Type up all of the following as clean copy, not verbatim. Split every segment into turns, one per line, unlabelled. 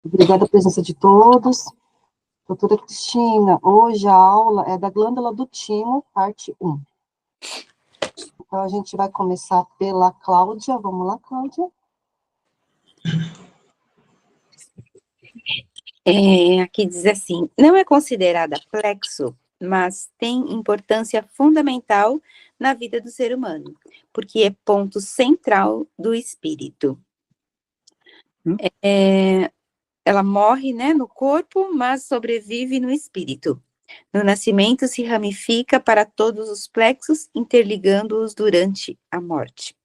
Obrigada a presença de todos. Doutora Cristina, hoje a aula é da glândula do timo, parte 1. Então, a gente vai começar pela Cláudia. Vamos lá, Cláudia?
Aqui diz assim, não é considerada plexo, mas tem importância fundamental na vida do ser humano, porque é ponto central do espírito. Ela morre, né, no corpo, mas sobrevive no espírito. No nascimento se ramifica para todos os plexos, interligando-os durante a morte.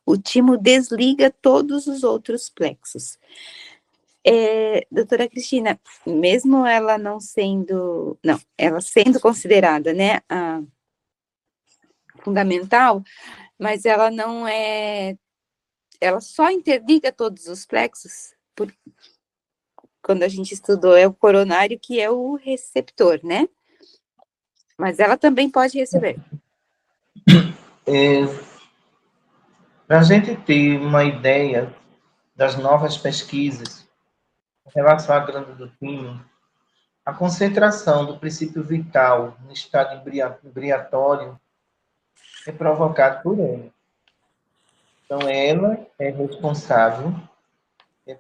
O timo desliga todos os outros plexos. Doutora Cristina, mesmo ela ela sendo considerada, né, a fundamental, mas ela não é, ela só interliga todos os plexos, quando a gente estudou, é o coronário que é o receptor, né? Mas ela também pode receber.
Para a gente ter uma ideia das novas pesquisas em relação à glândula do timo, a concentração do princípio vital no estado embriatório é provocada por ela. Então, ela é responsável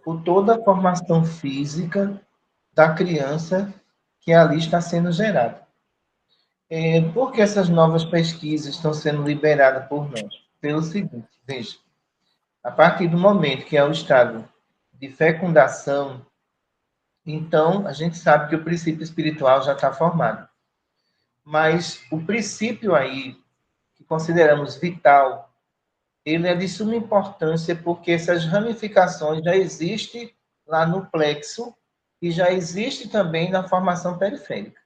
por toda a formação física da criança que ali está sendo gerada. Por que essas novas pesquisas estão sendo liberadas por nós? Pelo seguinte, veja, a partir do momento que é o estado de fecundação, então a gente sabe que o princípio espiritual já está formado. Mas o princípio aí, que consideramos vital, ele é de suma importância porque essas ramificações já existem lá no plexo e já existe também na formação periférica.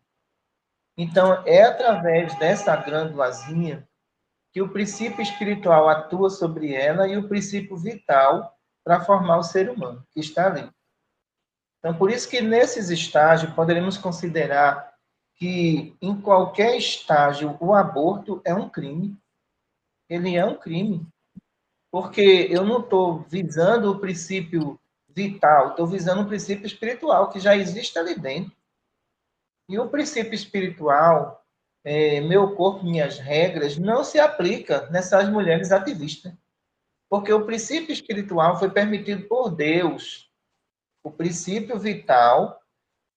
Então, é através dessa glândulazinha que o princípio espiritual atua sobre ela e o princípio vital para formar o ser humano, que está ali. Então, por isso que nesses estágios, poderemos considerar que em qualquer estágio o aborto é um crime. Ele é um crime. Porque eu não estou visando o princípio vital, estou visando o princípio espiritual, que já existe ali dentro. E o princípio espiritual, meu corpo, minhas regras, não se aplica nessas mulheres ativistas. Porque o princípio espiritual foi permitido por Deus. O princípio vital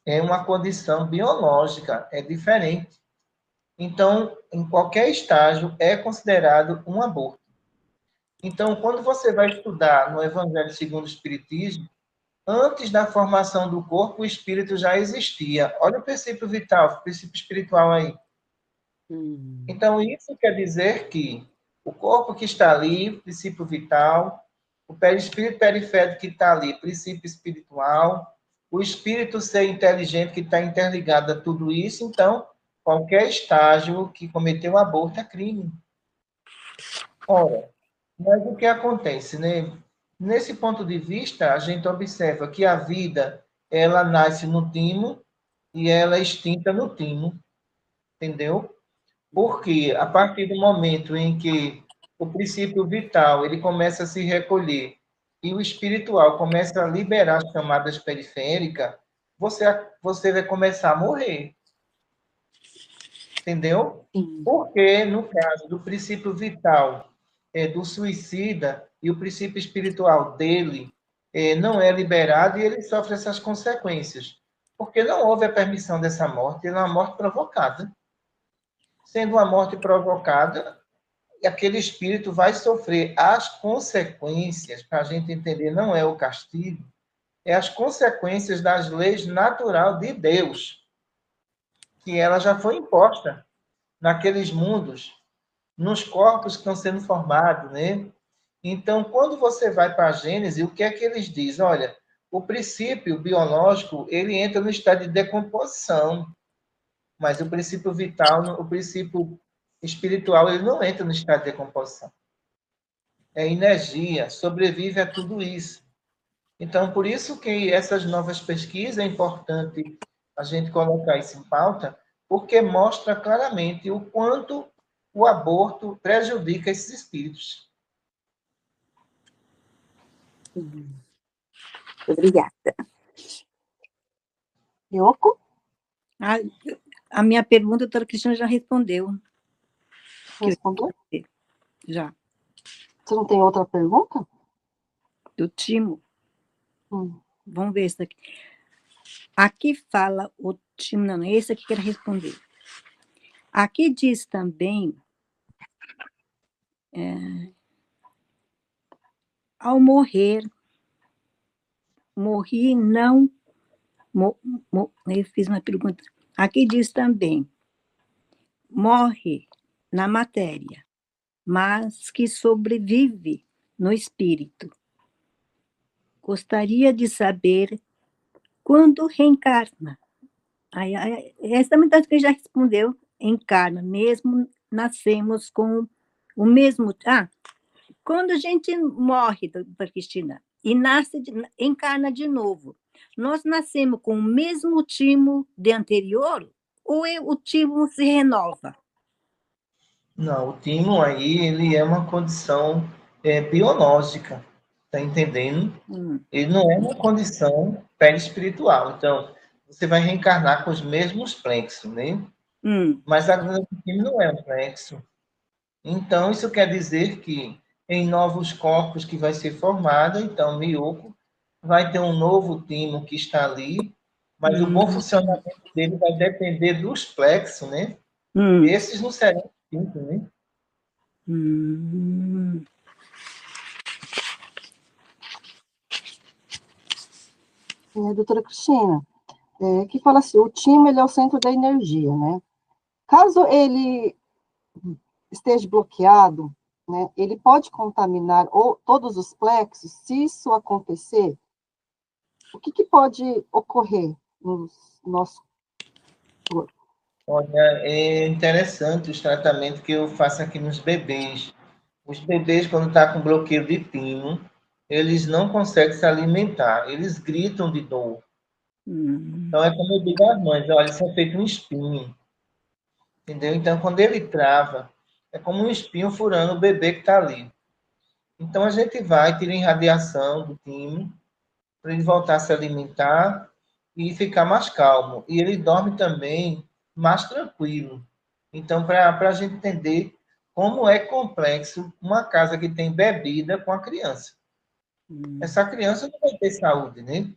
é uma condição biológica, é diferente. Então, em qualquer estágio, é considerado um aborto. Então, quando você vai estudar no Evangelho segundo o Espiritismo, antes da formação do corpo, o espírito já existia. Olha o princípio vital, o princípio espiritual aí. Então, isso quer dizer que o corpo que está ali, princípio vital, o perispírito periférico que está ali, princípio espiritual, o espírito ser inteligente que está interligado a tudo isso, então, qualquer estágio que cometeu aborto é crime. Ora, mas o que acontece, né? Nesse ponto de vista, a gente observa que a vida, ela nasce no timo e ela é extinta no timo, entendeu? Porque a partir do momento em que o princípio vital ele começa a se recolher e o espiritual começa a liberar as camadas periféricas, você vai começar a morrer. Entendeu?
Sim.
Porque, no caso do princípio vital do suicida e o princípio espiritual dele não é liberado e ele sofre essas consequências. Porque não houve a permissão dessa morte, ela é uma morte provocada. Sendo uma morte provocada, aquele espírito vai sofrer as consequências, para a gente entender, não é o castigo, é as consequências das leis naturais de Deus, que ela já foi imposta naqueles mundos, nos corpos que estão sendo formados, né? Então, quando você vai para a Gênesis, o que é que eles dizem? Olha, o princípio biológico, ele entra no estado de decomposição, mas o princípio vital, o princípio espiritual, ele não entra no estado de decomposição. É energia, sobrevive a tudo isso. Então, por isso que essas novas pesquisas é importante a gente colocar isso em pauta, porque mostra claramente o quanto o aborto prejudica esses espíritos.
Obrigada.
Yoko,
A minha pergunta, a doutora Cristina já respondeu.
respondeu?
Já.
Você não tem outra pergunta?
Do Timo.
Hum.
Vamos ver esse aqui. Aqui fala o Timo, não é esse aqui que eu quero responder. Aqui diz também, ao morrer, morri não... eu fiz uma pergunta. Aqui diz também, morre na matéria, mas que sobrevive no espírito. Gostaria de saber quando reencarna. Essa também que já respondeu, encarna, mesmo nascemos com o mesmo... quando a gente morre, doutora Cristina, e encarna de novo, nós nascemos com o mesmo timo de anterior ou o timo se renova?
Não, o timo aí, ele é uma condição biológica, tá entendendo? Ele não é uma condição perispiritual. Então, você vai reencarnar com os mesmos plexos, né? Mas a glândula do timo não é um plexo. Então, isso quer dizer que em novos corpos que vai ser formado, então, Miyoko vai ter um novo timo que está ali, mas o bom funcionamento dele vai depender dos plexos, né? Esses não serão extintos, né?
Doutora Cristina, que fala assim, o timo ele é o centro da energia, né? Caso ele esteja bloqueado, né, ele pode contaminar todos os plexos. Se isso acontecer, o que pode ocorrer no nosso corpo?
Olha, é interessante os tratamentos que eu faço aqui nos bebês. Os bebês, quando estão com bloqueio de timo, eles não conseguem se alimentar, eles gritam de dor. Então, é como eu digo às mães, olha, isso é feito um espinho, entendeu? Então, quando ele trava, é como um espinho furando o bebê que está ali. Então, a gente vai, tira irradiação do timo, para ele voltar a se alimentar e ficar mais calmo. E ele dorme também mais tranquilo. Então, para a gente entender como é complexo uma casa que tem bebida com a criança. Essa criança não vai ter saúde, né?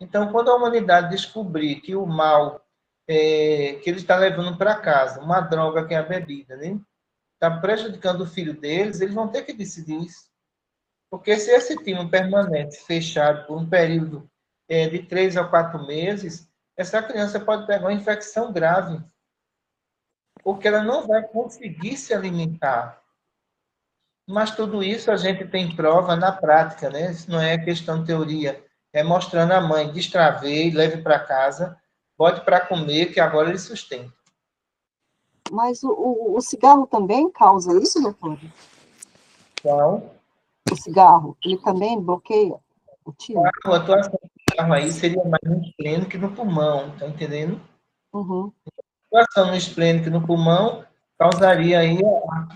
Então, quando a humanidade descobrir que o mal que ele está levando para casa, uma droga que é a bebida, né? Está prejudicando o filho deles, eles vão ter que decidir isso. Porque se esse timo permanece fechado por um período de 3 a 4 meses, essa criança pode pegar uma infecção grave, porque ela não vai conseguir se alimentar. Mas tudo isso a gente tem prova na prática, né? Isso não é questão de teoria. É mostrando a mãe, destravei, leve para casa, bote para comer, que agora ele sustenta.
Mas o cigarro também causa isso, doutor?
Então,
O cigarro, ele também bloqueia o timo?
a atuação do carro aí seria mais no esplênico que no pulmão, tá entendendo?
Uhum.
A atuação no esplênico e no pulmão causaria aí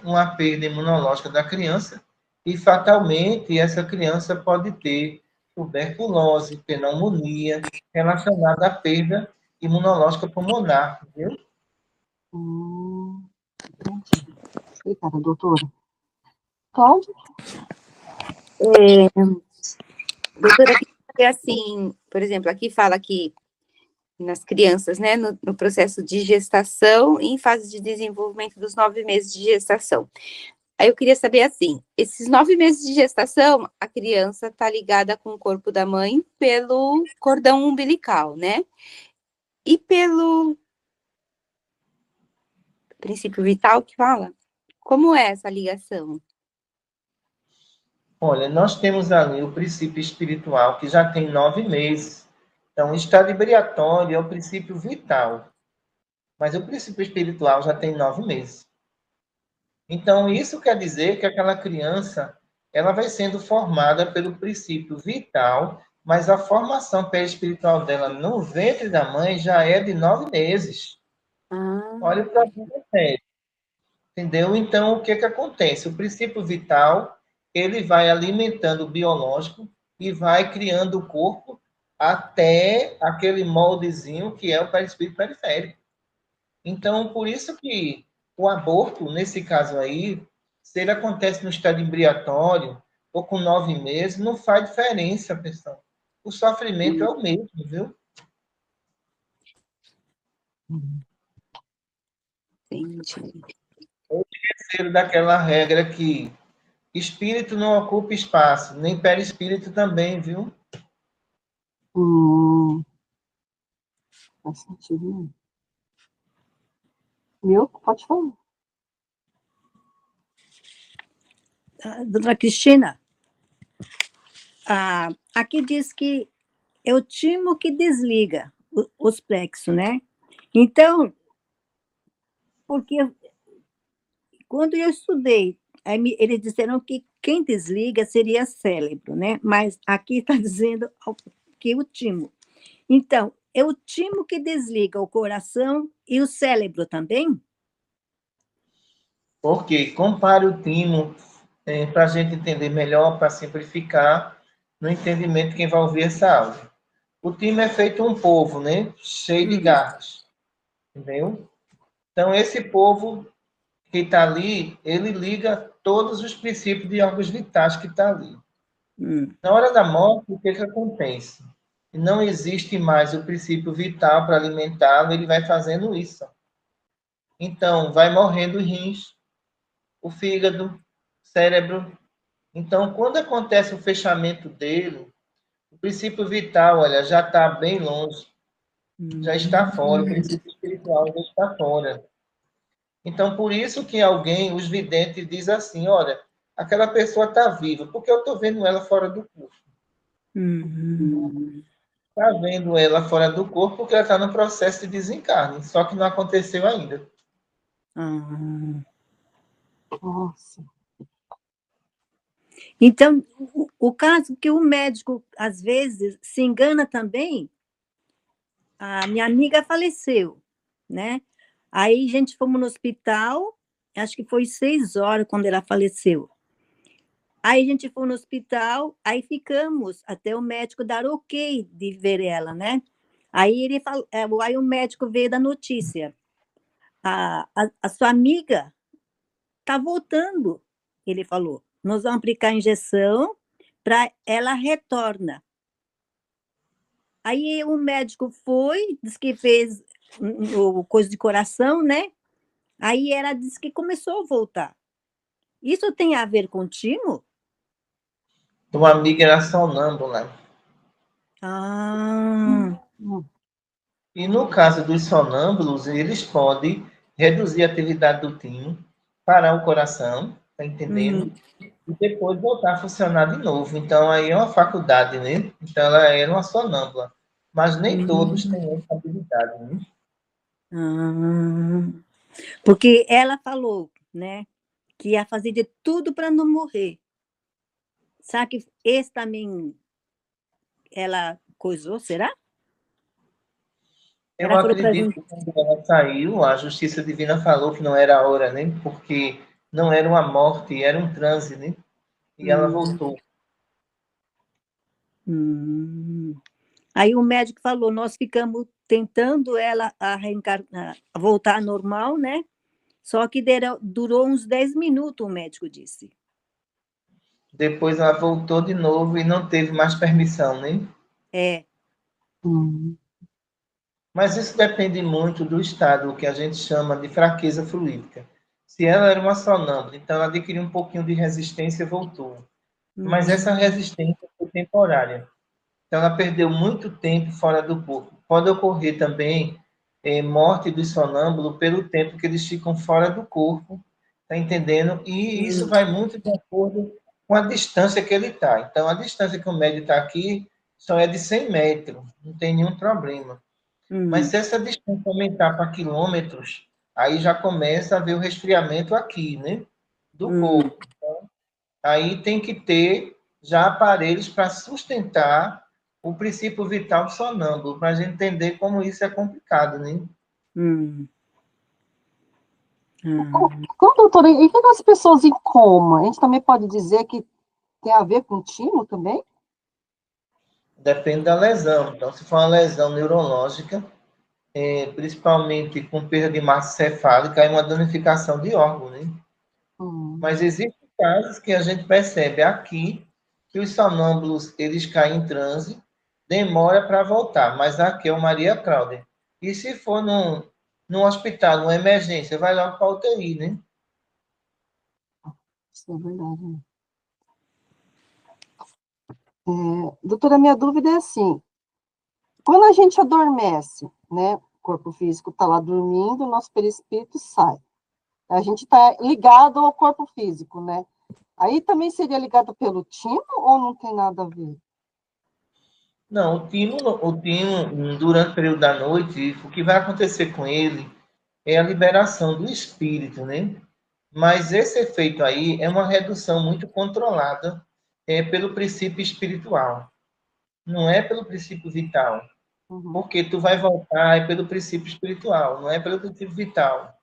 uma perda imunológica da criança e, fatalmente, essa criança pode ter tuberculose, pneumonia, relacionada à perda imunológica pulmonar, entendeu?
Entendi. Obrigada, doutora. Cláudia?
Doutora, assim, por exemplo, aqui fala que nas crianças, né, no processo de gestação e em fase de desenvolvimento dos 9 meses de gestação. Aí eu queria saber, assim, esses 9 meses de gestação, a criança está ligada com o corpo da mãe pelo cordão umbilical, né? E pelo princípio vital que fala? Como é essa ligação?
Olha, nós temos ali o princípio espiritual, que já tem 9 meses. Então, o estado vibratório é o princípio vital. Mas o princípio espiritual já tem 9 meses. Então, isso quer dizer que aquela criança ela vai sendo formada pelo princípio vital, mas a formação perispiritual dela no ventre da mãe já é de 9 meses. Olha o problema sério. Entendeu? Então, o que acontece? O princípio vital, ele vai alimentando o biológico e vai criando o corpo até aquele moldezinho que é o perispírito periférico. Então, por isso que o aborto, nesse caso aí, se ele acontece no estado embriatório ou com 9 meses, não faz diferença, pessoal. O sofrimento é o mesmo, viu?
Entendi.
Terceiro daquela regra que espírito não ocupa espaço, nem perispírito também, viu?
Faz sentido, né? Meu, pode falar.
Dona Cristina, aqui diz que é o timo que desliga os plexos, né? Então, porque quando eu estudei, eles disseram que quem desliga seria cérebro, né? Mas aqui está dizendo que o timo. Então, é o timo que desliga o coração e o cérebro também?
Porque compare o timo para a gente entender melhor, para simplificar no entendimento de quem vai ouvir essa aula. O timo é feito um povo, né? Cheio de garras, entendeu? Então, esse povo que está ali, ele liga todos os princípios de órgãos vitais que está ali. Na hora da morte, o que acontece? Não existe mais o princípio vital para alimentá-lo, ele vai fazendo isso. Então, vai morrendo os rins, o fígado, o cérebro. Então, quando acontece o fechamento dele, o princípio vital, olha, já está bem longe, já está fora, o princípio espiritual já está fora. Então, por isso que alguém, os videntes, diz assim, olha, aquela pessoa está viva, porque eu estou vendo ela fora do corpo. Está vendo ela fora do corpo porque ela está no processo de desencarne, só que não aconteceu ainda.
Nossa.
Então, o caso que o médico, às vezes, se engana também, a minha amiga faleceu, né? Aí a gente fomos no hospital, acho que foi 6 horas quando ela faleceu. Aí a gente foi no hospital, aí ficamos até o médico dar ok de ver ela, né? Aí ele falou, aí o médico veio da notícia. A sua amiga está voltando, ele falou. Nós vamos aplicar a injeção para ela retorna. Aí o médico foi, disse que fez o coisa de coração, né? Aí ela disse que começou a voltar. Isso tem a ver contigo?
Uma amiga era sonâmbula. E no caso dos sonâmbulos, eles podem reduzir a atividade do timo, parar o coração, tá entendendo? E depois voltar a funcionar de novo. Então, aí é uma faculdade, né? Então, ela era uma sonâmbula. Mas nem todos têm essa habilidade, né?
Porque ela falou, né, que ia fazer de tudo para não morrer. Sabe que esse também ela coisou, será?
Eu
Ela falou para
acredito
gente.
que quando ela saiu, a Justiça Divina falou que não era a hora, né? Porque não era uma morte, era um transe, né? E ela voltou.
Aí o médico falou, nós ficamos tentando ela a voltar ao normal, né? Só que durou uns 10 minutos, o médico disse.
Depois ela voltou de novo e não teve mais permissão, né?
É.
Mas isso depende muito do estado, que a gente chama de fraqueza fluídica. Se ela era uma sonâmbula, então ela adquiriu um pouquinho de resistência e voltou. Mas essa resistência foi temporária. Então ela perdeu muito tempo fora do corpo. Pode ocorrer também morte do sonâmbulo pelo tempo que eles ficam fora do corpo, tá entendendo? E isso vai muito de acordo com a distância que ele está. Então a distância que o médio está aqui só é de 100 metros, não tem nenhum problema. Mas se essa distância aumentar para quilômetros, aí já começa a haver o resfriamento aqui, né? Do corpo. Então, aí tem que ter já aparelhos para sustentar o princípio vital do sonâmbulo, para a gente entender como isso é complicado, né?
Doutora, e que as pessoas em coma? A gente também pode dizer que tem a ver com timo também?
Depende da lesão. Então, se for uma lesão neurológica, principalmente com perda de massa cefálica, é uma danificação de órgão, né? Mas existem casos que a gente percebe aqui que os sonâmbulos, eles caem em transe, demora para voltar, mas aqui é o Maria Cláudia. E se for num hospital, numa emergência, vai logo para a UTI, né?
Isso é verdade, né? Doutora, minha dúvida é assim, quando a gente adormece, né, o corpo físico está lá dormindo, o nosso perispírito sai. A gente está ligado ao corpo físico, né? Aí também seria ligado pelo timo ou não tem nada a ver?
Não, o timo, durante o período da noite, o que vai acontecer com ele é a liberação do espírito, né? Mas esse efeito aí é uma redução muito controlada pelo princípio espiritual, não é pelo princípio vital. Porque tu vai voltar pelo princípio espiritual, não é pelo princípio vital.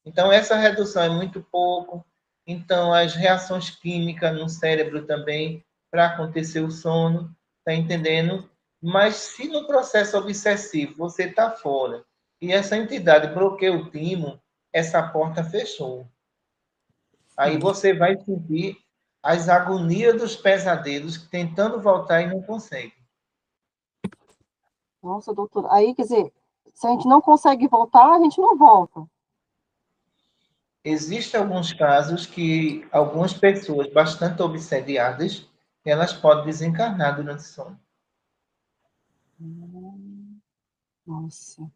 Então, essa redução é muito pouco. Então, as reações químicas no cérebro também, para acontecer o sono, tá entendendo? Mas se no processo obsessivo você está fora e essa entidade bloqueia o timo, essa porta fechou. Aí você vai sentir as agonias dos pesadelos tentando voltar e não consegue.
Nossa, doutora, aí, quer dizer, se a gente não consegue voltar, a gente não volta.
Existem alguns casos que algumas pessoas bastante obsediadas, elas podem desencarnar durante o sono.
Nossa.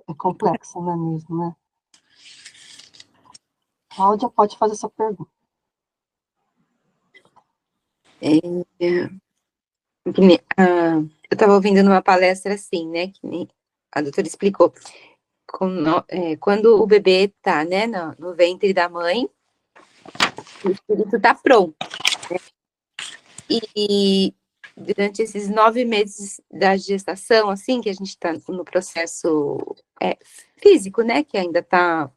É complexo, não é mesmo, né? Cláudia pode fazer essa pergunta.
Eu estava ouvindo numa palestra assim, né, que nem a doutora explicou, quando o bebê está, né, no ventre da mãe, o espírito está pronto, né? E durante esses 9 meses da gestação, assim, que a gente está no processo físico, né, que ainda está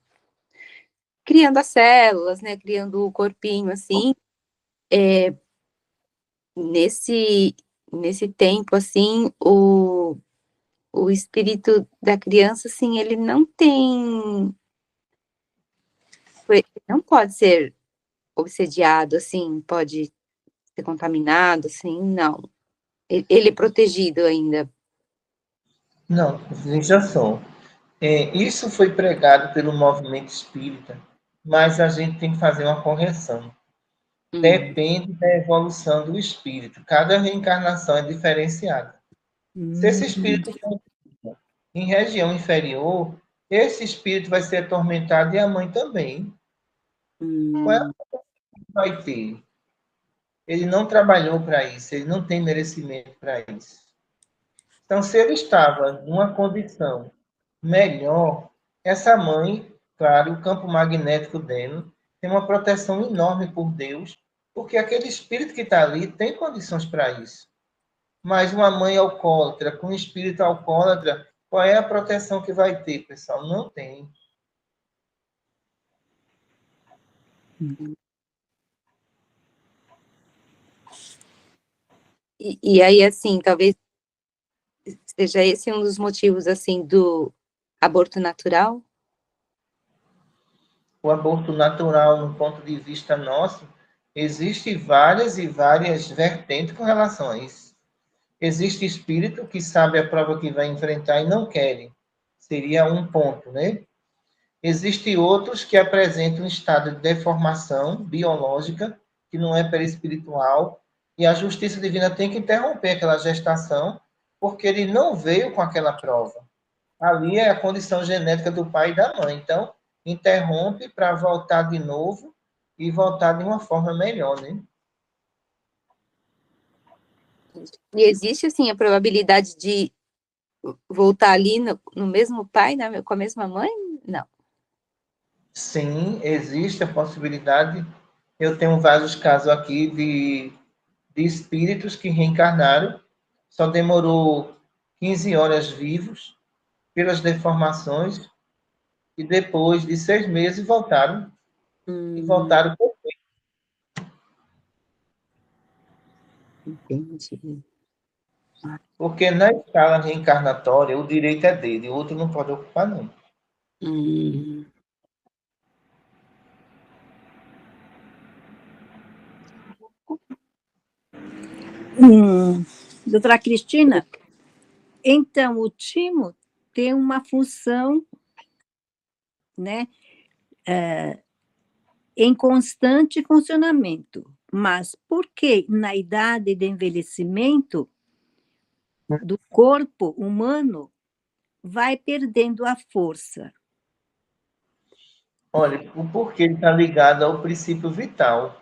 criando as células, né, criando o corpinho, assim, nesse tempo, assim, o espírito da criança, assim, ele não pode ser obsediado, assim, pode ser contaminado, assim, não. Ele é protegido ainda.
Não, veja só. Isso foi pregado pelo movimento espírita, mas a gente tem que fazer uma correção. Depende da evolução do espírito. Cada reencarnação é diferenciada. Se esse espírito for em região inferior, esse espírito vai ser atormentado e a mãe também. Qual é a que vai ter? Ele não trabalhou para isso, ele não tem merecimento para isso. Então, se ele estava numa condição melhor, essa mãe, claro, o campo magnético dela tem uma proteção enorme por Deus, porque aquele espírito que está ali tem condições para isso. Mas uma mãe alcoólatra, com um espírito alcoólatra, qual é a proteção que vai ter, pessoal? Não tem.
E aí, assim, talvez seja esse um dos motivos, assim, do aborto natural?
O aborto natural, no ponto de vista nosso, existe várias e várias vertentes com relação a isso. Existe espírito que sabe a prova que vai enfrentar e não querem. Seria um ponto, né? Existem outros que apresentam um estado de deformação biológica, que não é perispiritual, e a justiça divina tem que interromper aquela gestação, porque ele não veio com aquela prova. Ali é a condição genética do pai e da mãe. Então, interrompe para voltar de novo e voltar de uma forma melhor, né?
E existe, assim, a probabilidade de voltar ali no mesmo pai, com a mesma mãe? Não.
Sim, existe a possibilidade. Eu tenho vários casos aqui de espíritos que reencarnaram, só demorou 15 horas vivos pelas deformações, e depois de 6 meses voltaram, e voltaram.
Entendi.
Porque na escala reencarnatória, o direito é dele, o outro não pode ocupar, não.
Hum.
Doutora Cristina, então o timo tem uma função, né, em constante funcionamento, mas por que na idade de envelhecimento do corpo humano vai perdendo a força?
Olha, o porquê ele está ligado ao princípio vital,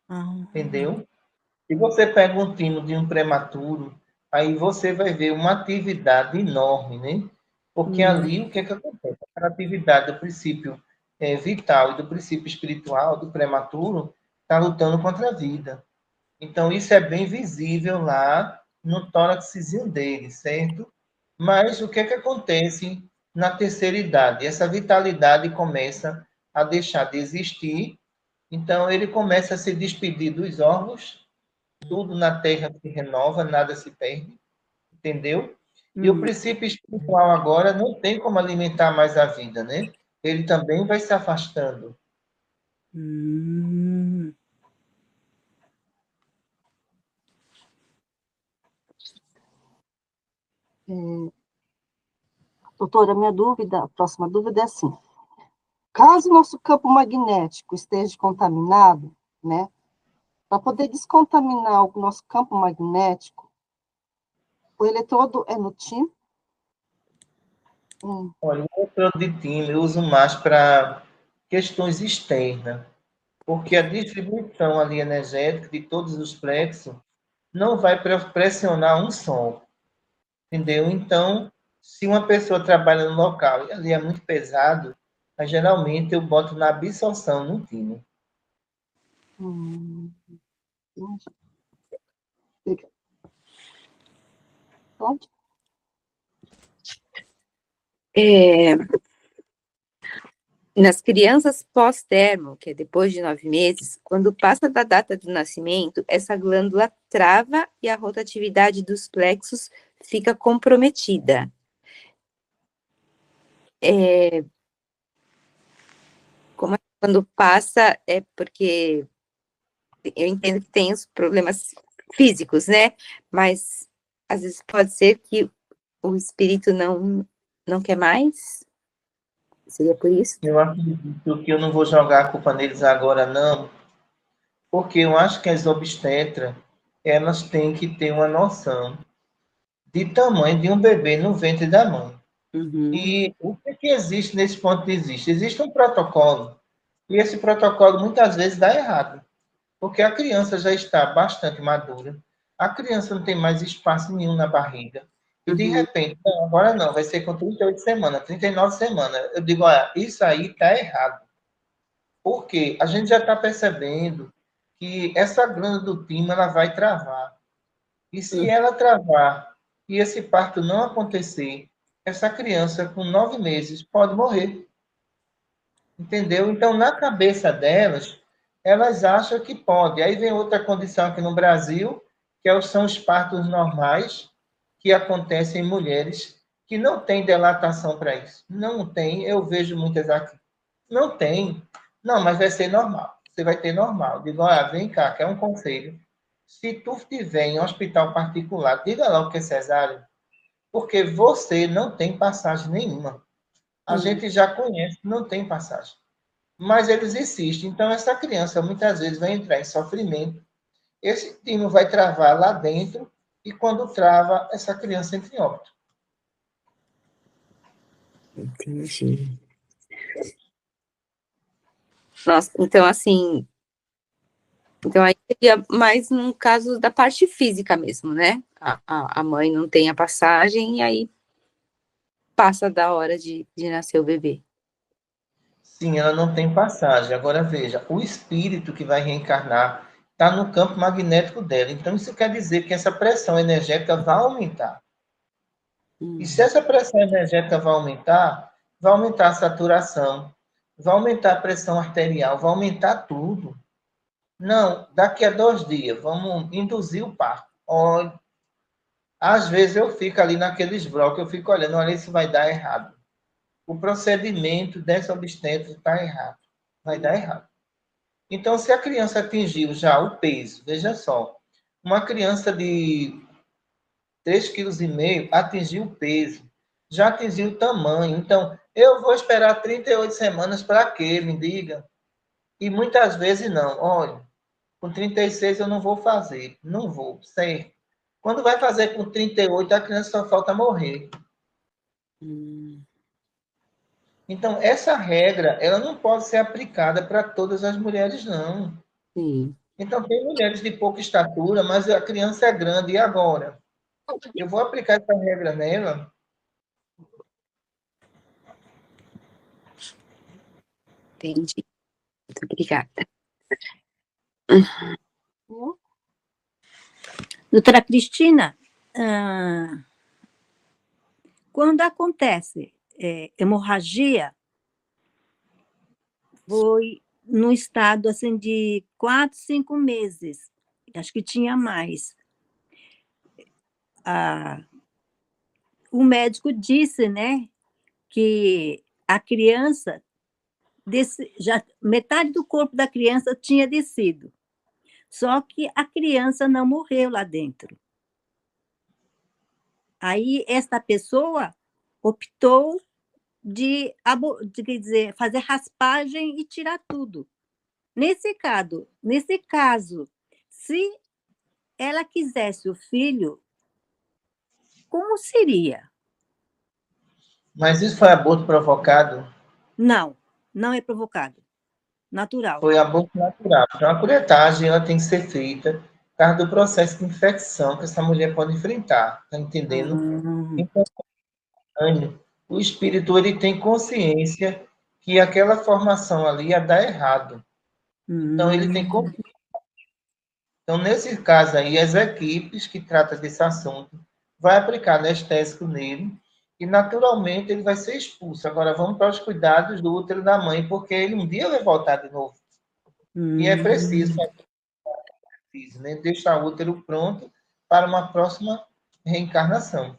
Ah,
entendeu? Se você pega um timo de um prematuro, aí você vai ver uma atividade enorme, né? Porque ali, o que é que acontece? A atividade do princípio vital e do princípio espiritual do prematuro está lutando contra a vida. Então, isso é bem visível lá no tóraxezinho dele, certo? Mas o que é que acontece na terceira idade? Essa vitalidade começa a deixar de existir, então ele começa a se despedir dos órgãos, tudo na Terra se renova, nada se perde, entendeu? E o princípio espiritual agora não tem como alimentar mais a vida, né? Ele também vai se afastando.
hum,
Doutora, minha dúvida, a próxima dúvida é assim: caso o nosso campo magnético esteja contaminado, né, para poder descontaminar o nosso campo magnético, o eletrodo é no TIM?
Olha, o eletrodo de time eu uso mais para questões externas, porque a distribuição ali energética de todos os plexos não vai pressionar um som, entendeu? Então, se uma pessoa trabalha no local e ali é muito pesado, aí, geralmente eu boto na absorção no time.
Entendi. Pode?
Nas crianças pós-termo, que é depois de 9 meses, quando passa da data do nascimento, essa glândula trava e a rotatividade dos plexos fica comprometida. Quando passa, é porque eu entendo que tem os problemas físicos, né? Mas às vezes pode ser que o espírito não quer mais? Seria por isso?
Eu acredito que eu não vou jogar a culpa neles agora, não, porque eu acho que as obstetras, elas têm que ter uma noção de tamanho de um bebê no ventre da mãe.
Uhum.
E o que existe nesse ponto? Existe um protocolo, e esse protocolo muitas vezes dá errado, porque a criança já está bastante madura, a criança não tem mais espaço nenhum na barriga, e de
Uhum.
repente, não, agora não, vai ser com 38 semanas, 39 semanas. Eu digo, olha, isso aí está errado. Porque a gente já está percebendo que essa glândula do timo ela vai travar. E se ela travar e esse parto não acontecer, essa criança com 9 meses pode morrer. Entendeu? Então, na cabeça delas, elas acham que pode. Aí vem outra condição aqui no Brasil, são os partos normais, que acontecem em mulheres que não têm dilatação para isso. Não tem, eu vejo muitas aqui. Não tem. Não, mas vai ser normal. Você vai ter normal. Digo, olha, vem cá, que é um conselho. Se tu estiver em um hospital particular, diga logo que é cesárea, porque você não tem passagem nenhuma. A gente já conhece, não tem passagem. Mas eles insistem. Então, essa criança muitas vezes vai entrar em sofrimento. Esse timo vai travar lá dentro e quando trava, essa criança entra em óbito.
Entendi. Nossa, então assim, então aí seria mais num caso da parte física mesmo, né? A mãe não tem a passagem e aí passa da hora de nascer o bebê.
Sim, ela não tem passagem. Agora veja, o espírito que vai reencarnar está no campo magnético dela. Então, isso quer dizer que essa pressão energética vai aumentar. E se essa pressão energética vai aumentar a saturação, vai aumentar a pressão arterial, vai aumentar tudo. Não, daqui a 2 dias, vamos induzir o parto. Olha, às vezes eu fico ali naqueles blocos, eu fico olhando, olha, isso vai dar errado. O procedimento dessa obstétrica está errado. Vai dar errado. Então, se a criança atingiu já o peso, veja só, uma criança de 3,5 kg atingiu o peso, já atingiu o tamanho. Então, eu vou esperar 38 semanas para quê? Me diga. E muitas vezes não. Olha, com 36 eu não vou fazer. Não vou, certo. Quando vai fazer com 38, a criança só falta morrer. Então, essa regra, ela não pode ser aplicada para todas as mulheres, não.
Sim.
Então, tem mulheres de pouca estatura, mas a criança é grande. E agora? Eu vou aplicar essa regra nela?
Entendi. Muito obrigada.
Viu?
Doutora Cristina, quando acontece hemorragia, foi num estado assim de 4, 5 meses. Acho que tinha mais. O médico disse, né, que a criança, metade do corpo da criança tinha descido. Só que a criança não morreu lá dentro. Aí, esta pessoa optou quer dizer, fazer raspagem e tirar tudo. Nesse caso, se ela quisesse o filho, como seria?
Mas isso foi aborto provocado?
Não, não é provocado. Natural.
Foi aborto natural. Então, a curetagem ela tem que ser feita por causa do processo de infecção que essa mulher pode enfrentar. Está entendendo? Então, o espírito ele tem consciência que aquela formação ali ia dar errado. Então, ele tem consciência. Então, nesse caso aí, as equipes que tratam desse assunto vai aplicar anestésico nele e, naturalmente, ele vai ser expulso. Agora, vamos para os cuidados do útero da mãe, porque ele um dia vai voltar de novo. E é preciso, né, deixar o útero pronto para uma próxima reencarnação.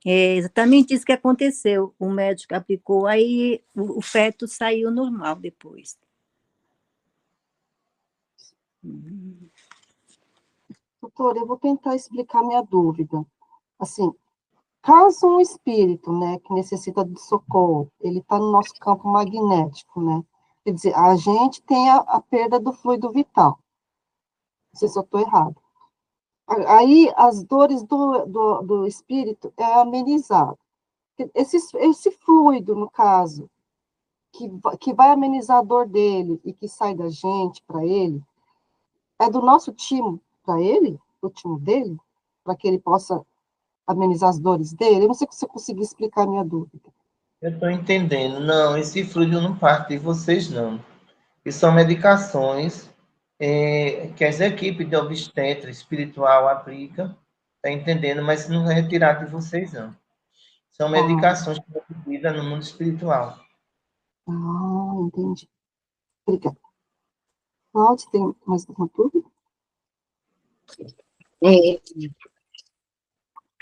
É exatamente isso que aconteceu. O médico aplicou, aí o feto saiu normal depois.
Doutora, eu vou tentar explicar minha dúvida. Assim, caso um espírito, né, que necessita de socorro, ele está no nosso campo magnético, né? Quer dizer, a gente tem a perda do fluido vital. Não sei se eu estou errado. Aí, as dores do espírito é amenizado. Esse fluido, no caso, que vai amenizar a dor dele e que sai da gente para ele, é do nosso timo para ele, do timo dele, para que ele possa amenizar as dores dele? Eu não sei se você conseguir explicar a minha dúvida.
Eu estou entendendo. Não, esse fluido não parte de vocês, não. E são medicações que as equipes de obstetra espiritual aplicam, está entendendo? Mas não é retirado de vocês, não. São medicações que são atribuídas no mundo espiritual.
Entendi. Obrigada. Cláudia, tem mais alguma dúvida?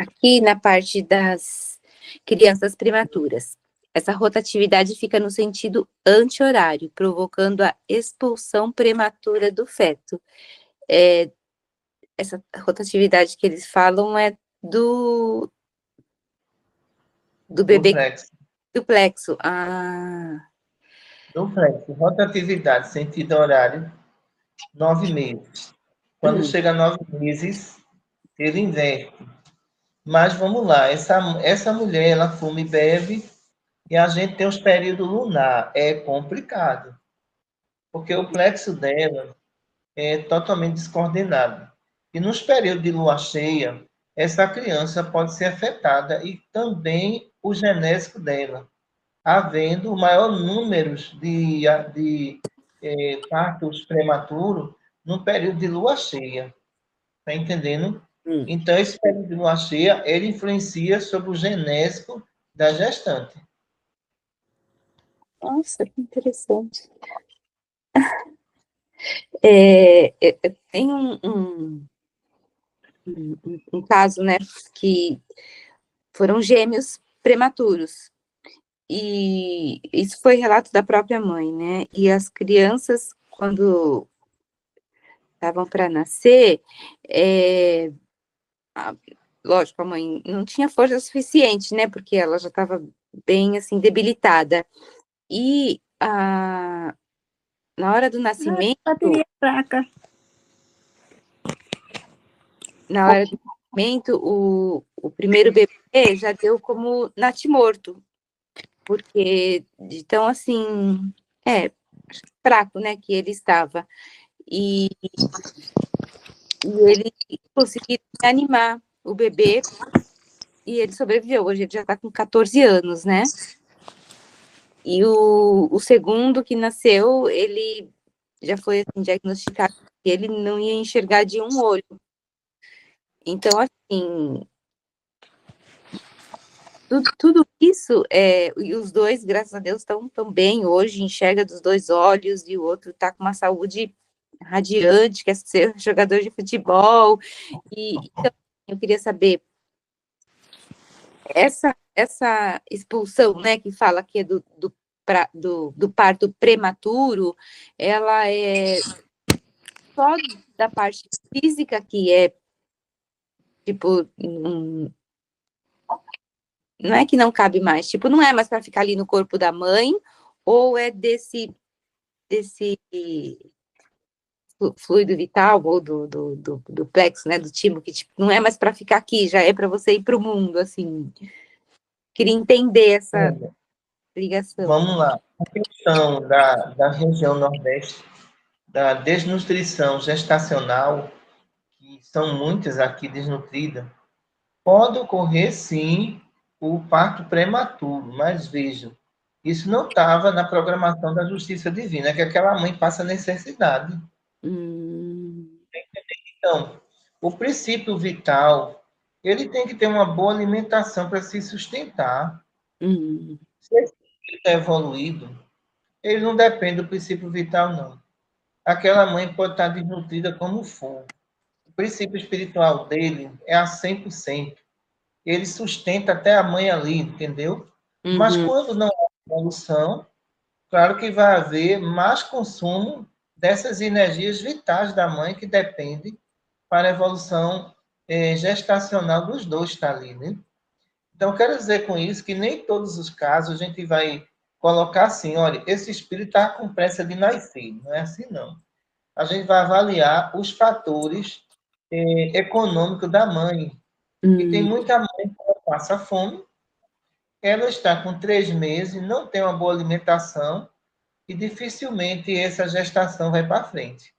Aqui na parte das crianças prematuras, essa rotatividade fica no sentido anti-horário, provocando a expulsão prematura do feto. Essa rotatividade que eles falam é do bebê
Duplexo.
duplexo.
Duplexo. Rotatividade, sentido horário, 9 meses. Quando chega a 9 meses, ele inverte. Mas vamos lá, essa mulher, ela fuma e bebe, e a gente tem os períodos lunar. É complicado, porque o plexo dela é totalmente descoordenado. E nos períodos de lua cheia, essa criança pode ser afetada e também o genésico dela, havendo maior número de partos prematuros no período de lua cheia. Está entendendo? Então, esse período de lua cheia, ele influencia sobre o genésico da gestante.
Nossa, que interessante. Tem um caso, né, que foram gêmeos prematuros, e isso foi relato da própria mãe, né, e as crianças, quando estavam para nascer, lógico, a mãe não tinha força suficiente, né, porque ela já estava bem, assim, debilitada, e na hora do nascimento,
Bateria fraca.
o primeiro bebê já deu como natimorto, porque de tão, assim, fraco, né, que ele estava. E ele conseguiu reanimar o bebê, e ele sobreviveu. Hoje ele já está com 14 anos, né? E o segundo que nasceu, ele já foi, assim, diagnosticado que ele não ia enxergar de um olho. Então, assim, tudo isso, e os dois, graças a Deus, estão tão bem hoje, enxerga dos dois olhos, e o outro está com uma saúde radiante, quer ser jogador de futebol. Então, eu queria saber, essa expulsão, né, que fala que é do parto prematuro, ela é só da parte física, que é, tipo, não é que não cabe mais, tipo, não é mais para ficar ali no corpo da mãe, ou é desse fluido vital, ou do plexo, né, do timo, que, tipo, não é mais para ficar aqui, já é para você ir para o mundo, assim. Queria entender essa ligação.
Vamos lá. A questão da região Nordeste, da desnutrição gestacional, que são muitas aqui desnutridas, pode ocorrer, sim, o parto prematuro, mas vejam, isso não estava na programação da justiça divina, que aquela mãe passa necessidade. Então, o princípio vital, ele tem que ter uma boa alimentação para se sustentar. Se esse filho está evoluído, ele não depende do princípio vital, não. Aquela mãe pode estar desnutrida como for. O princípio espiritual dele é a 100%. Ele sustenta até a mãe ali, entendeu? Mas quando não há evolução, claro que vai haver mais consumo dessas energias vitais da mãe, que depende para a evolução gestacional dos dois, está ali, né? Então, quero dizer com isso que nem todos os casos a gente vai colocar assim, olha, esse espírito está com pressa de nascer. Não é assim, não. A gente vai avaliar os fatores econômicos da mãe. E tem muita mãe que passa fome, ela está com 3 meses, não tem uma boa alimentação, e dificilmente essa gestação vai para frente.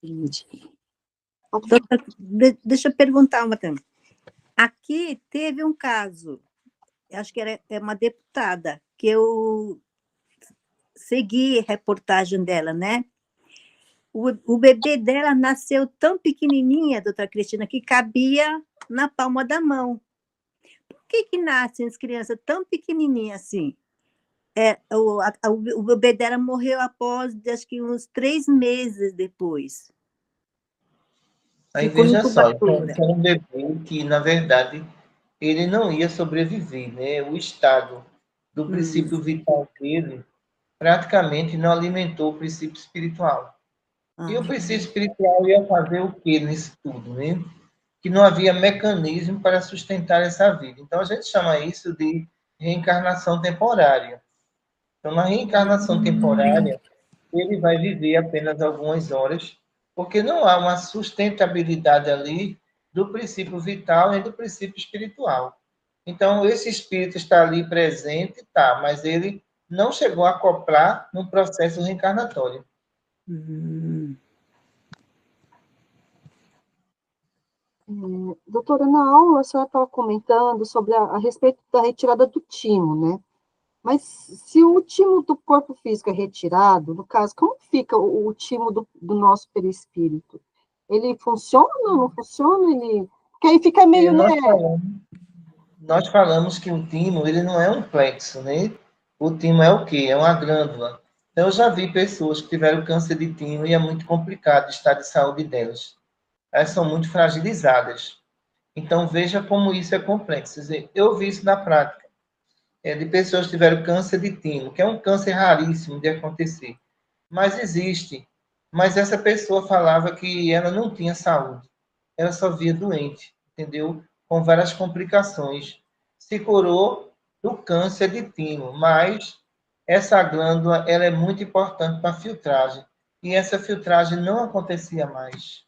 Entendi.
Deixa eu perguntar uma também. Aqui teve um caso, acho que é uma deputada, que eu segui a reportagem dela, né? O bebê dela nasceu tão pequenininha, doutora Cristina, que cabia na palma da mão. Por que nascem as crianças tão pequenininhas assim? O bebê dela morreu após, acho que uns 3 meses depois.
Aí
Ficou
veja só,
incubadora.
então, um bebê que, na verdade, ele não ia sobreviver, né? O estado do princípio vital dele praticamente não alimentou o princípio espiritual. E o princípio espiritual ia fazer o que nisso tudo, né? Que não havia mecanismo para sustentar essa vida. Então, a gente chama isso de reencarnação temporária. Então, na reencarnação temporária, ele vai viver apenas algumas horas, porque não há uma sustentabilidade ali do princípio vital nem do princípio espiritual. Então, esse espírito está ali presente, tá, mas ele não chegou a acoplar no processo reencarnatório.
Doutora, na aula a senhora estava comentando sobre a respeito da retirada do timo, né? Mas se o timo do corpo físico é retirado, no caso, como fica o timo do nosso perispírito? Ele funciona ou não funciona? Porque aí fica meio, né?
Nós nós falamos que o timo, ele não é um plexo, né? O timo é o quê? É uma glândula. Então, eu já vi pessoas que tiveram câncer de timo e é muito complicado o estado de saúde delas. Elas são muito fragilizadas. Então, veja como isso é complexo. Quer dizer, eu vi isso na prática, de pessoas que tiveram câncer de timo, que é um câncer raríssimo de acontecer. Mas existe. Mas essa pessoa falava que ela não tinha saúde. Ela só via doente, entendeu? Com várias complicações. Se curou do câncer de timo, mas essa glândula ela é muito importante para a filtragem. E essa filtragem não acontecia mais.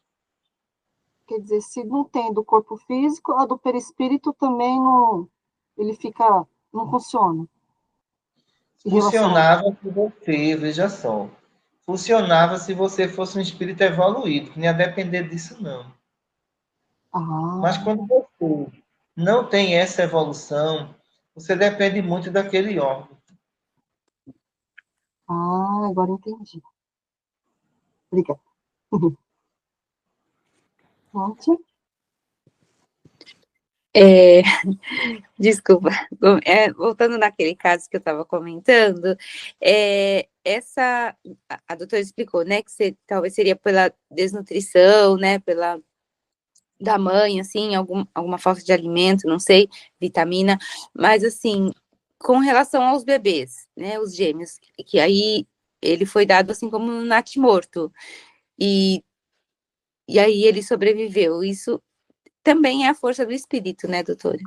Quer dizer, se não tem do corpo físico, a do perispírito também não, ele fica, não funciona. Em relação a...
Funcionava se você, veja só, funcionava se você fosse um espírito evoluído, que não ia depender disso, não. Mas
Ah,
quando você não tem essa evolução, você depende muito daquele órgão.
agora entendi. Obrigada. Ótimo.
É, desculpa, voltando naquele caso que eu estava comentando, a doutora explicou, né, que talvez seria pela desnutrição, né, da mãe, assim, alguma falta de alimento, não sei, vitamina, mas assim, com relação aos bebês, né, os gêmeos, que aí ele foi dado assim como um natimorto, e, e aí ele sobreviveu, isso também é a força do espírito, né, doutora?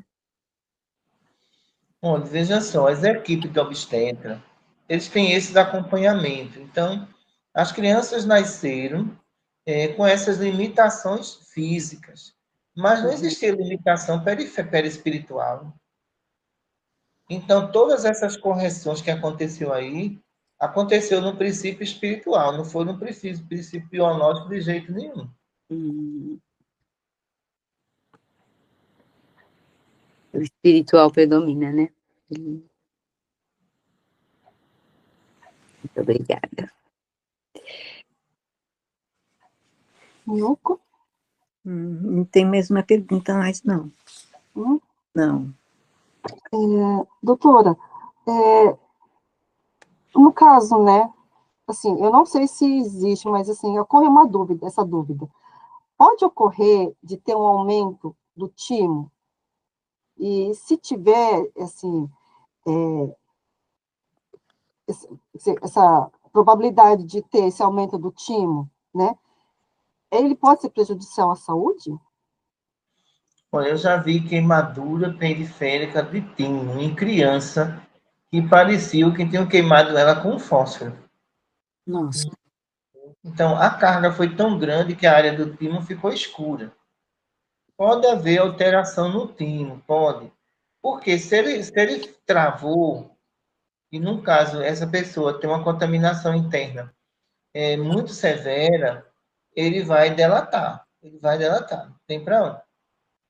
Olha, veja só, as equipes de obstetra, eles têm esses acompanhamentos. Então, as crianças nasceram com essas limitações físicas, mas não existia limitação perispiritual. Então, todas essas correções que aconteceu aí, aconteceu no princípio espiritual, não foi no princípio biológico de jeito nenhum.
O espiritual predomina, né? Muito obrigada.
Milko?
Não tem mais uma pergunta mais, não. Não.
Doutora, no caso, né, assim, eu não sei se existe, mas assim, ocorre uma dúvida, essa dúvida. Pode ocorrer de ter um aumento do timo? E se tiver, assim, essa probabilidade de ter esse aumento do timo, né, ele pode ser prejudicial à saúde?
Olha, eu já vi queimadura periférica de timo em criança que parecia que tinham queimado ela com fósforo.
Nossa.
Então, a carga foi tão grande que a área do timo ficou escura. Pode haver alteração no timo, pode. Porque se ele travou, e no caso, essa pessoa tem uma contaminação interna muito severa, ele vai delatar. Ele vai delatar, não tem para onde.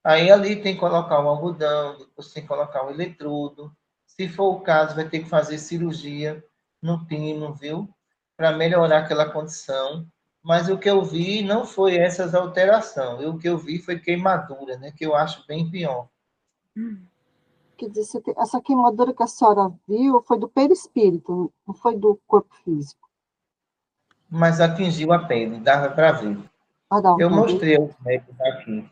Aí ali tem que colocar um algodão, depois tem que colocar um eletrodo. Se for o caso, vai ter que fazer cirurgia no timo, viu? Para melhorar aquela condição. Mas o que eu vi não foi essas alterações. O que eu vi foi queimadura, né? Que eu acho bem pior.
Quer dizer, essa queimadura que a senhora viu foi do perispírito, não foi do corpo físico.
Mas atingiu a pele, dava para ver.
Dá
Eu
para ver?
mostrei aos médicos aqui.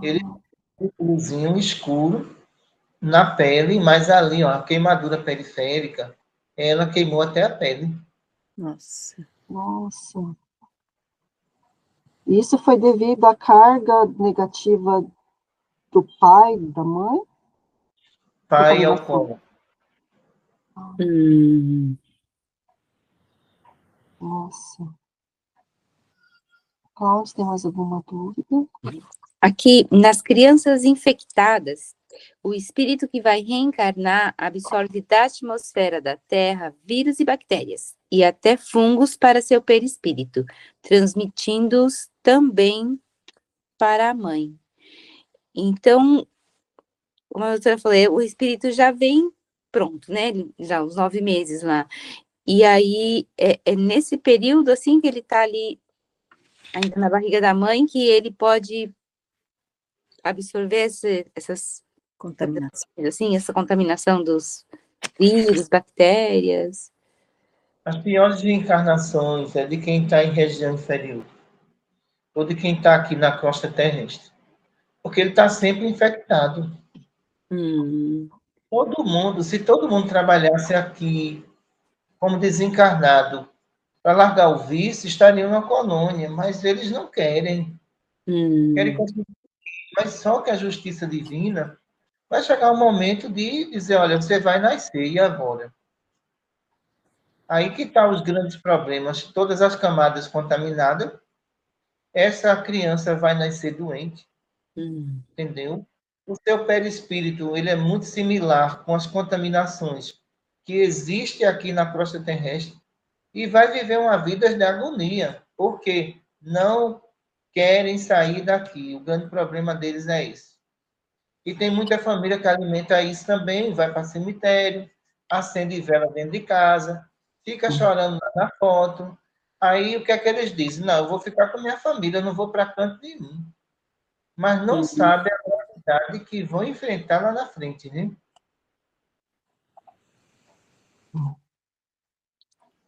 Ele
Ah,
tem um luzinho escuro na pele, mas ali, ó, a queimadura periférica, ela queimou até a pele.
Nossa.
nossa. Isso foi devido à carga negativa do pai, da mãe?
Pai
Contaminação.
alcoólatra.
Nossa. Cláudia, tem mais alguma dúvida?
Aqui, nas crianças infectadas, o espírito que vai reencarnar absorve da atmosfera da Terra vírus e bactérias, e até fungos para seu perispírito, transmitindo-os também para a mãe. Então, como a doutora falou, o espírito já vem pronto, né? Já os 9 meses lá. E aí, é nesse período, assim, que ele está ali, ainda na barriga da mãe, que ele pode absorver essas
Contaminação.
assim, essa contaminação dos vírus, bactérias.
As piores reencarnações é de quem está em região inferior, ou de quem está aqui na crosta terrestre, porque ele está sempre infectado. Todo mundo, se todo mundo trabalhasse aqui como desencarnado para largar o vício, estariam na colônia, mas eles não querem. Querem continuar, mas só que a justiça divina vai chegar o momento de dizer, olha, você vai nascer, e agora? Aí que estão os grandes problemas, todas as camadas contaminadas, essa criança vai nascer doente, entendeu? O seu perispírito, ele é muito similar com as contaminações que existem aqui na crosta terrestre e vai viver uma vida de agonia, porque não querem sair daqui. O grande problema deles é esse. E tem muita família que alimenta isso também, vai para cemitério, acende vela dentro de casa, fica chorando na foto. Aí o que é que eles dizem? Não, eu vou ficar com a minha família, eu não vou para canto nenhum. Mas não sabe a gravidade que vão enfrentar lá na frente, né?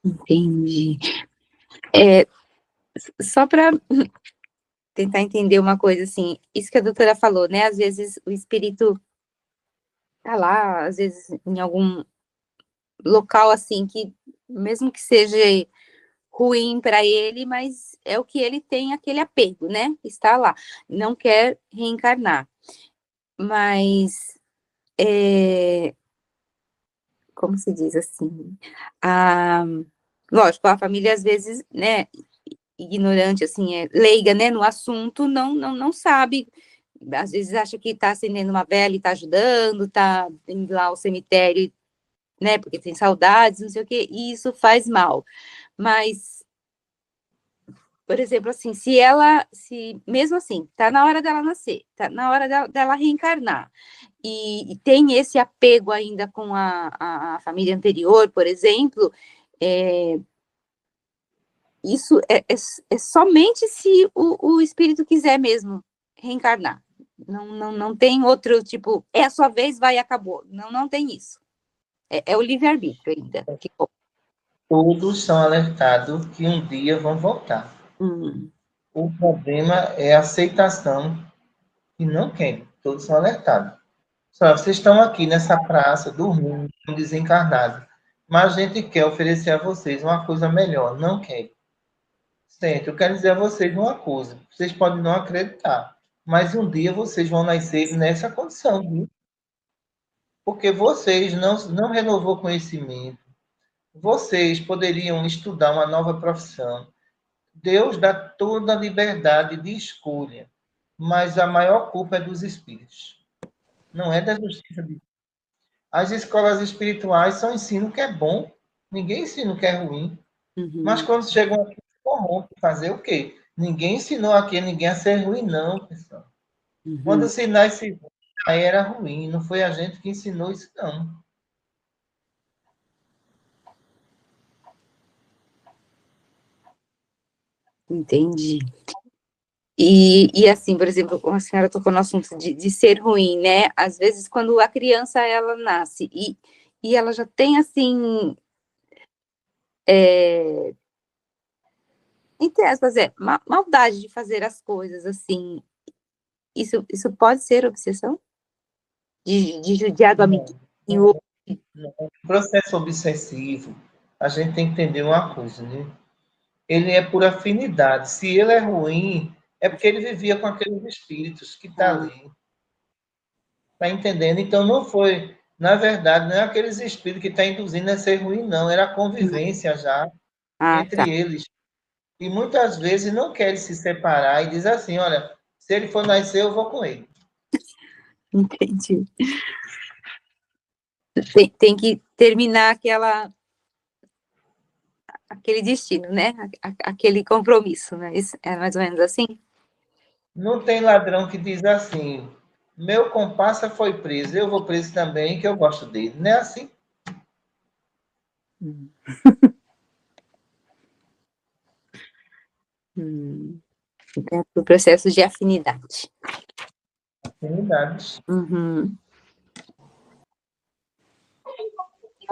Entendi. Só para tentar entender uma coisa, assim, isso que a doutora falou, né? Às vezes o espírito tá lá, às vezes em algum local, assim, que mesmo que seja ruim para ele, mas é o que ele tem aquele apego, né? Está lá, não quer reencarnar. Mas, como se diz assim? Lógico, a família às vezes, né, ignorante, assim, leiga, né, no assunto, não sabe, às vezes acha que está acendendo uma vela e está ajudando, está indo lá ao cemitério, né, porque tem saudades, não sei o quê, e isso faz mal. Mas, por exemplo, assim, se mesmo assim, tá na hora dela nascer, tá na hora dela reencarnar, e tem esse apego ainda com a família anterior, por exemplo, isso é somente se o espírito quiser mesmo reencarnar. Não tem outro, tipo, é a sua vez, vai e acabou. Não tem isso. É o livre-arbítrio ainda.
Todos são alertados que um dia vão voltar. O problema é a aceitação e não querem. Todos são alertados. Só, vocês estão aqui nessa praça, dormindo, desencarnados. Mas a gente quer oferecer a vocês uma coisa melhor. Não quer. Certo, eu quero dizer a vocês uma coisa. Vocês podem não acreditar. Mas um dia vocês vão nascer nessa condição, viu? Porque vocês não renovou conhecimento. Vocês poderiam estudar uma nova profissão. Deus dá toda a liberdade de escolha, mas a maior culpa é dos espíritos. Não é da justiça de Deus. As escolas espirituais só ensinam o que é bom, ninguém ensina o que é ruim. Mas quando chegam aqui, se corrompe. Fazer o quê? Ninguém ensinou aqui ninguém a ser ruim, não, pessoal. Quando os sinais se aí era ruim, não foi a gente que ensinou isso, não.
Entendi. E assim, por exemplo, a senhora tocou no assunto de ser ruim, né? Às vezes, quando a criança, ela nasce e ela já tem, assim, entre aspas, maldade de fazer as coisas, assim, isso pode ser obsessão? De judiar do amiguinho?
No processo obsessivo, a gente tem que entender uma coisa, né? Ele é por afinidade. Se ele é ruim, é porque ele vivia com aqueles espíritos que tá ali. Tá entendendo? Então não foi, na verdade, não é aqueles espíritos que tá induzindo a ser ruim, não. Era a convivência já entre
Tá.
eles. E muitas vezes não querem se separar e diz assim, olha, se ele for nascer, eu vou com ele.
Entendi. Tem que terminar aquele destino, né? Aquele compromisso, né? Isso é mais ou menos assim?
Não tem ladrão que diz assim, meu comparsa foi preso, eu vou preso também, que eu gosto dele. Não é assim?
Então, o processo de afinidade.
Afinidades.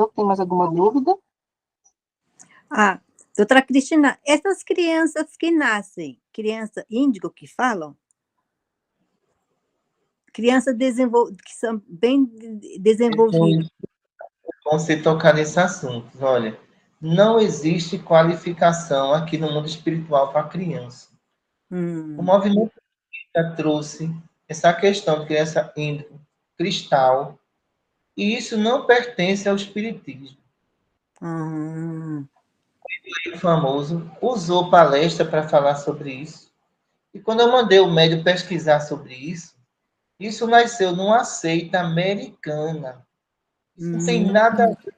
Então, tem mais alguma dúvida?
Ah, doutora Cristina, essas crianças que nascem, criança índigo que falam, crianças que são bem desenvolvidas.
Bom você tocar nesse assunto. Olha, não existe qualificação aqui no mundo espiritual para criança. O movimento já trouxe essa questão de criança índigo, cristal, e isso não pertence ao espiritismo. O famoso usou palestra para falar sobre isso. E quando eu mandei o médium pesquisar sobre isso nasceu numa seita americana. Isso não tem nada a ver.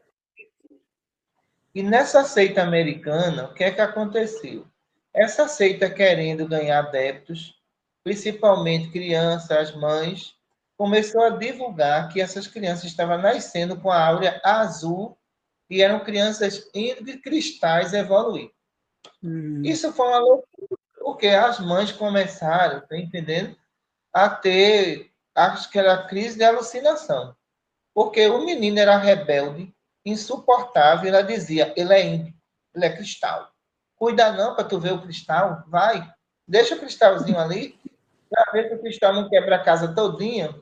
E nessa seita americana, o que é que aconteceu? Essa seita querendo ganhar adeptos, principalmente crianças, mães, começou a divulgar que essas crianças estavam nascendo com a áurea azul e eram crianças índigo cristais evoluídas. Isso foi uma loucura, porque as mães começaram, tá entendendo? A ter, acho que era crise de alucinação. Porque o menino era rebelde, insuportável, ela dizia, ele é índio, ele é cristal. Cuida não para tu ver o cristal, vai, deixa o cristalzinho ali, para ver que o cristal não quebra a casa todinha.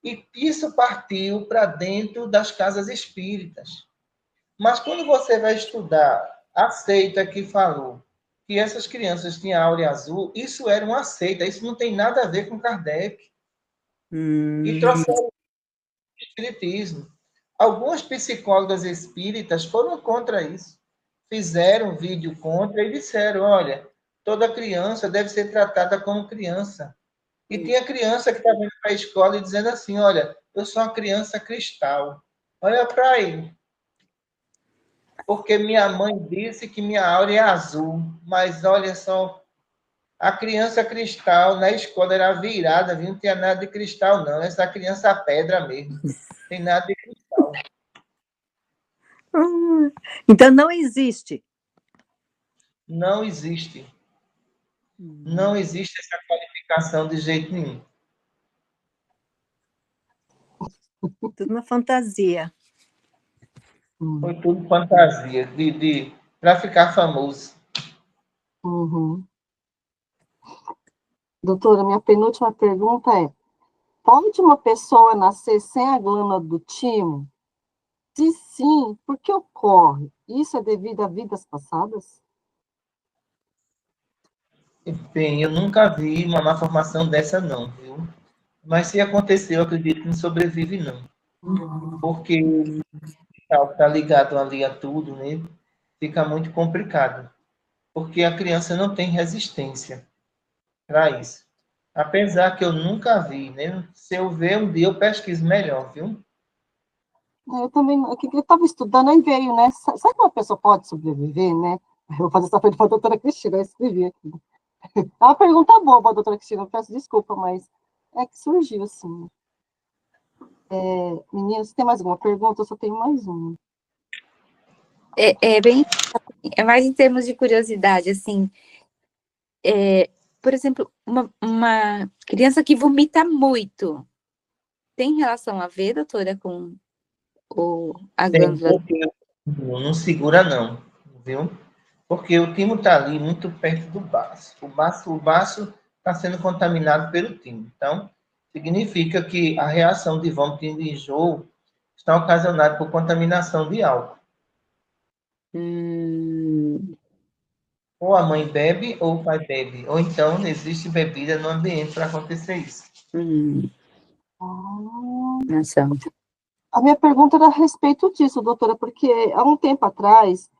E isso partiu para dentro das casas espíritas. Mas quando você vai estudar a seita que falou que essas crianças tinham áurea azul, isso era uma seita, isso não tem nada a ver com Kardec. E trouxeram o espiritismo. Algumas psicólogas espíritas foram contra isso. Fizeram um vídeo contra e disseram, olha, toda criança deve ser tratada como criança. E tinha criança que estava indo para a escola e dizendo assim, olha, eu sou uma criança cristal. Olha para ele. Porque minha mãe disse que minha áurea é azul. Mas olha só, a criança cristal na escola era virada, viu? Não tinha nada de cristal, não. Essa criança pedra mesmo. Não tem nada de cristal.
Então, não existe.
Não existe. Não existe essa qualificação de jeito nenhum.
Tudo uma fantasia.
Foi tudo fantasia, para ficar famoso.
Doutora, minha penúltima pergunta é: pode uma pessoa nascer sem a glândula do timo? Se sim, por que ocorre? Isso é devido a vidas passadas?
Bem, eu nunca vi uma malformação dessa, não, viu? Mas se aconteceu, eu acredito que não sobrevive, não. Porque o está ligado ali a tudo, né? Fica muito complicado. Porque a criança não tem resistência para isso. Apesar que eu nunca vi, né? Se eu ver um dia, eu pesquiso melhor, viu?
Eu também, eu estava estudando, aí veio, né? Sabe que uma pessoa pode sobreviver, né? Eu vou fazer essa pergunta para a doutora Cristina, eu escrevi aqui. É uma pergunta boa, doutora Cristina, eu peço desculpa, mas é que surgiu assim. Meninas, tem mais alguma pergunta? Eu só tenho mais uma.
É mais em termos de curiosidade, assim, por exemplo, uma criança que vomita muito, tem relação a ver, doutora, com a glândula?
Não segura, não, viu? Porque o timo está ali muito perto do baço. O baço está sendo contaminado pelo timo. Então, significa que a reação de vômito e de enjoo está ocasionada por contaminação de álcool. Ou a mãe bebe, ou o pai bebe. Ou então, existe bebida no ambiente para acontecer isso.
Nossa.
A minha pergunta era a respeito disso, doutora, porque há um tempo atrás,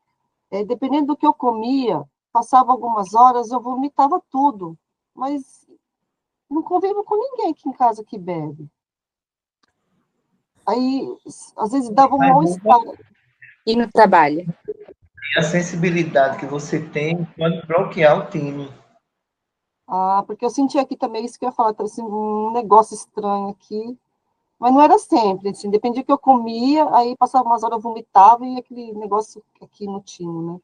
dependendo do que eu comia, passava algumas horas, eu vomitava tudo, mas não convivo com ninguém aqui em casa que bebe. Aí, às vezes, dava um mal-estar.
E no trabalho?
E a sensibilidade que você tem pode bloquear o timo.
Ah, porque eu senti aqui também isso que eu ia falar, assim, um negócio estranho aqui, mas não era sempre, assim, dependia do que eu comia, aí passava umas horas eu vomitava e aquele negócio aqui no timo, né?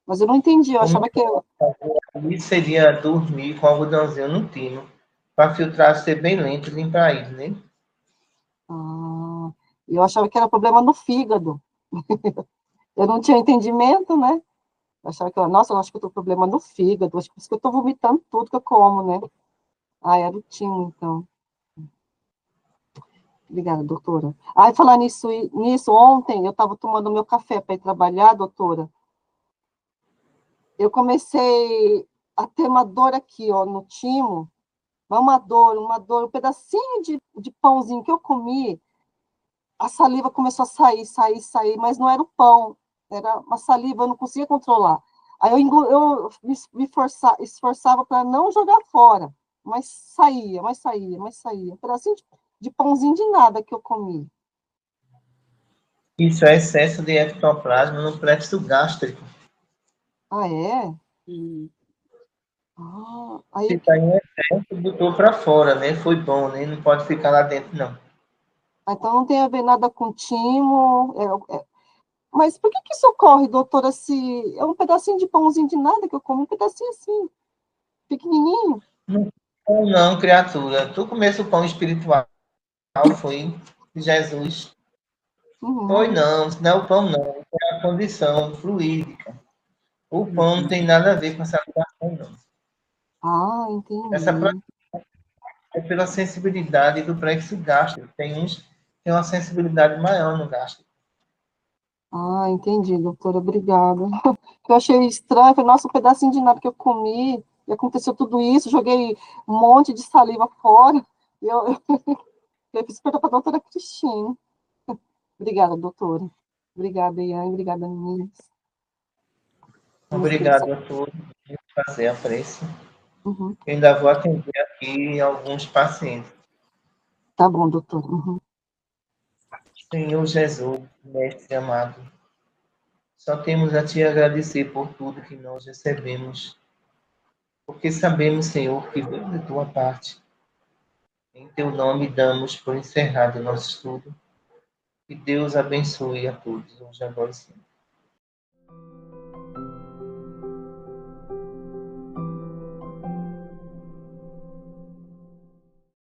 Mas eu não entendi, eu achava que...
Ali seria dormir com algodãozinho no timo, para filtrar ser bem lento e limpar ele, né?
Eu achava que era problema no fígado. Eu não tinha entendimento, né? Eu achava que, nossa, eu acho que eu tô com problema no fígado, acho que por isso que eu tô vomitando tudo que eu como, né? Ah, era o timo, então. Obrigada, doutora. Aí, falar nisso, ontem eu estava tomando meu café para ir trabalhar, doutora. Eu comecei a ter uma dor aqui, ó, no timo. Uma dor, um pedacinho de pãozinho que eu comi, a saliva começou a sair, mas não era o pão, era uma saliva, eu não conseguia controlar. Aí eu esforçava para não jogar fora, mas saía. Um pedacinho de pãozinho de nada que eu comi.
Isso é excesso de ectoplasma no plexo gástrico.
Ah, é?
Hum.
Ah,
Se
aí,
está em excesso, botou para fora, né? Foi bom, né? Não pode ficar lá dentro, não.
então não tem a ver nada com timo. Mas por que isso ocorre, doutora? Se é um pedacinho de pãozinho de nada que eu como, um pedacinho assim, pequenininho.
Não, não, criatura. Tu comesse o pão espiritual, foi Jesus. Foi
Uhum.
não, não é o pão não, é a condição fluídica. O pão não tem nada a ver com essa ligação, não.
Ah,
Essa
entendi.
é pela sensibilidade do plexo gástrico. Tem uns que têm uma sensibilidade maior no gástrico.
Ah, entendi, doutora, obrigada. Eu achei estranho, falei, nossa, um pedacinho de nada que eu comi, e aconteceu tudo isso, joguei um monte de saliva fora, e eu fiz pergunta para a doutora Cristina. Obrigada, doutora. Obrigada, Ian, obrigada, meninas. Vamos
Obrigado
pensar.
a todos por fazer a prece.
Uhum.
Eu ainda vou atender aqui alguns pacientes.
Tá bom, doutora. Uhum.
Senhor Jesus, mestre amado, só temos a te agradecer por tudo que nós recebemos, porque sabemos, Senhor, que veio de tua parte. Em teu nome damos por encerrado o nosso estudo. Que Deus abençoe a todos, hoje, agora e sempre.